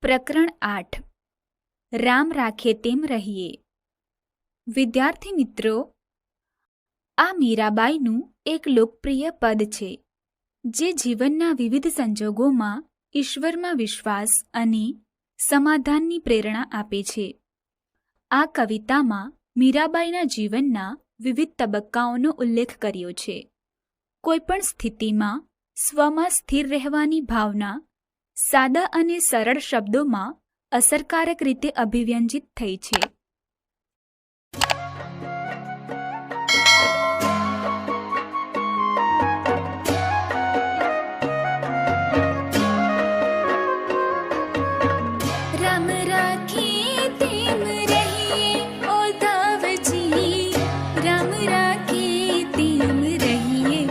પ્રકરણ 8 રામ રાખે તેમ રહીએ. વિદ્યાર્થી મિત્રો, આ મીરાબાઈનું એક લોકપ્રિય પદ છે, જે જીવનના વિવિધ સંજોગોમાં ઈશ્વરમાં વિશ્વાસ અને સમાધાનની પ્રેરણા આપે છે. આ કવિતામાં મીરાબાઈના જીવનના વિવિધ તબક્કાઓનો ઉલ્લેખ કર્યો છે. કોઈપણ સ્થિતિમાં સ્વમાં સ્થિર રહેવાની ભાવના સાદા અને સરળ શબ્દોમાં અસરકારક રીતે અભિવ્યંજિત થઈ છે. રામ રાખે તેમ રહીએ ઓ ધવજી, રામ રાખે તેમ રહીએ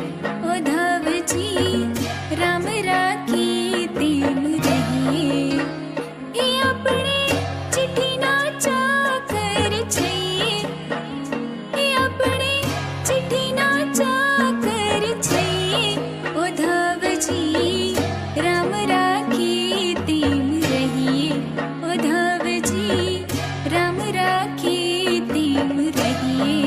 ઓ ધવજી, રામ રાખે તેમ રહીએ. એ આપણે ચિઠ્ઠીના ચાકર છીએ, એ આપણે ચિઠ્ઠીના ચાકર છીએ ઓ ધવજી, રામ રાખે તેમ રહીએ ઓ ધવજી, રામ રાખે તેમ રહીએ.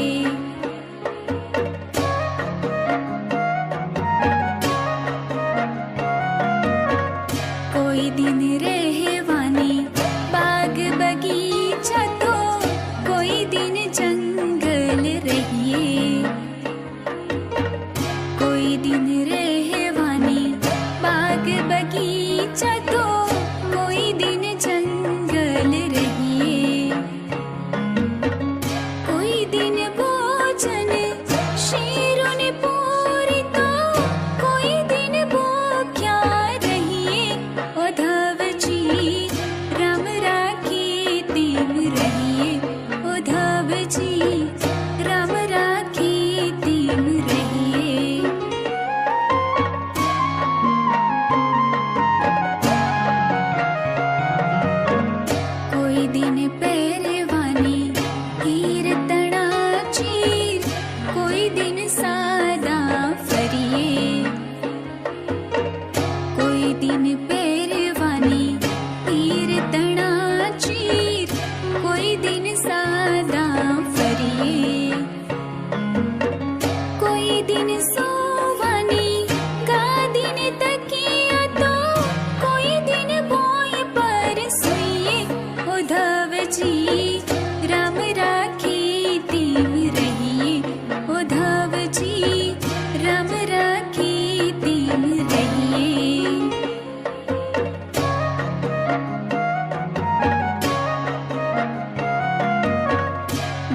કોઈ દિન રહેવાની બાગ બગીચા તો કોઈ દિન જંગલ રહીએ. કોઈ દિન રહેવાની બાગ બગીચા તો કોઈ દિન જંગલ રહીએ. કોઈ દિન ભોજન શેરોને પૂરી તો કોઈ દિન ભૂખ્યા રહીએ ઓ ધવજી, રામ રાખે તેમ રહીએ ઓ ધવજી, રામ રાખે તેમ રહીએ. કોઈ દિન પહેરવાની હીર તણા ચીર, કોઈ દિન સાદા ફરીએ. કોઈ દિન પહેરવાની હીર તણા ચીર, કોઈ દિન સાદા ફરીએ. કોઈ દિન સોવાની ગાદીને તકિયા તો કોઈ દિન ભોંય પર સૂઈએ ઓ ધવજી, રામ રાખે તેમ રહીએ ઓ ધવજી, રામ રાખે તેમ રહીએ.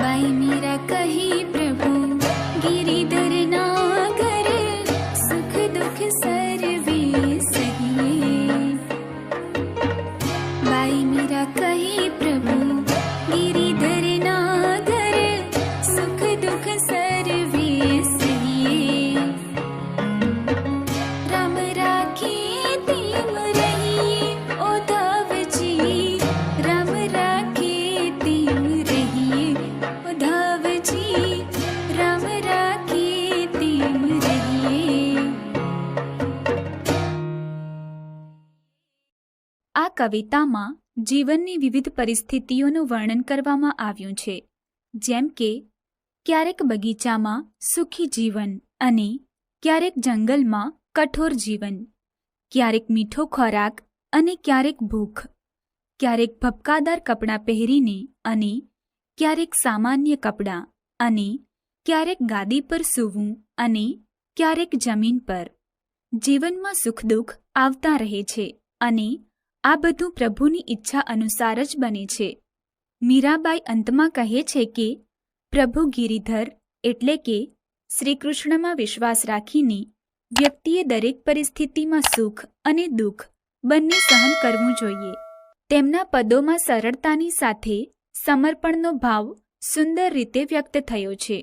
બાઈ મીરા કહી પ્રભુ ગિરિધર ના ઘર, સુખ દુઃખ સર્વે સહીએ. બાઈ મીરા કહી પ્રભુ ગિરિધર ના ઘર, સુખ દુઃખ સર્વે સહીએ. રામ રાખે તેમ રહીએ ઓ ધવજી, રામ રાખે તેમ રહીએ ઓ ધવજી, રામ રાખે તેમ રહીએ. આ કવિતામાં જીવનની વિવિધ પરિસ્થિતિઓનું વર્ણન કરવામાં આવ્યું છે, જેમ કે ક્યારેક બગીચામાં સુખી જીવન અને ક્યારેક જંગલમાં કઠોર જીવન, ક્યારેક મીઠો ખોરાક અને ક્યારેક ભૂખ, ક્યારેક ભપકાદાર કપડાં પહેરીને અને ક્યારેક સામાન્ય કપડાં, અને ક્યારેક ગાદી પર સૂવું અને ક્યારેક જમીન પર. જીવનમાં સુખ દુઃખ આવતા રહે છે અને આ બધું પ્રભુની ઈચ્છા અનુસાર જ બને છે. મીરાબાઈ અંતમાં કહે છે કે પ્રભુ ગિરિધર એટલે કે શ્રીકૃષ્ણમાં વિશ્વાસ રાખીને વ્યક્તિએ દરેક પરિસ્થિતિમાં સુખ અને દુઃખ બંને સહન કરવું જોઈએ. તેમના પદોમાં સરળતાની સાથે સમર્પણનો ભાવ સુંદર રીતે વ્યક્ત થયો છે.